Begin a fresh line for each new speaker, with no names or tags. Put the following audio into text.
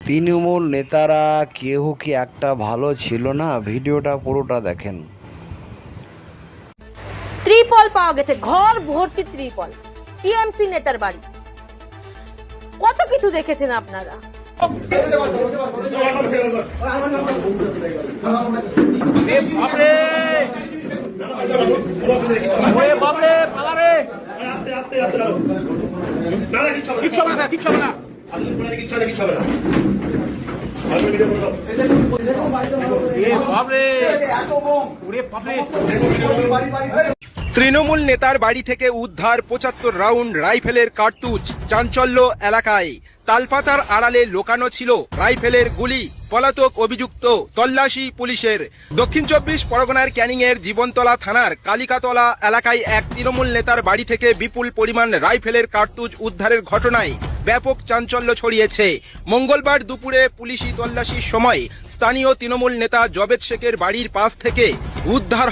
তৃণমূল নেতারা কেউ কি একটা ভালো ছিল না? ভিডিওটা পুরোটা দেখেন।
ত্রিপল পাওয়া গেছে, ঘর ভর্তি ত্রিপল। টিএমসি নেতার বাড়ি। কত কিছু দেখেছেন আপনারা।
তৃণমূল নেতার বাড়ি থেকে উদ্ধার ৭৫ রাউন্ড রাইফেলের কার্তুজ। চাঞ্চল্য এলাকায়। তালপাতার আড়ালে লোকানো ছিল রাইফেলের গুলি। পলাতক অভিযুক্ত, তল্লাশি পুলিশের। দক্ষিণ ২৪ পরগনার ক্যানিংয়ের জীবনতলা থানার কালিকাতলা এলাকায় এক তৃণমূল নেতার বাড়ি থেকে বিপুল পরিমাণ রাইফেলের কার্তুজ উদ্ধারের ঘটনায় ব্যাপক চাঞ্চল্য ছড়িয়েছে। মঙ্গলবার দুপুরে পুলিশি তল্লাশির সময় স্থানীয় তৃণমূল নেতা জবেদ শেখের বাড়ির পাশ থেকে উদ্ধার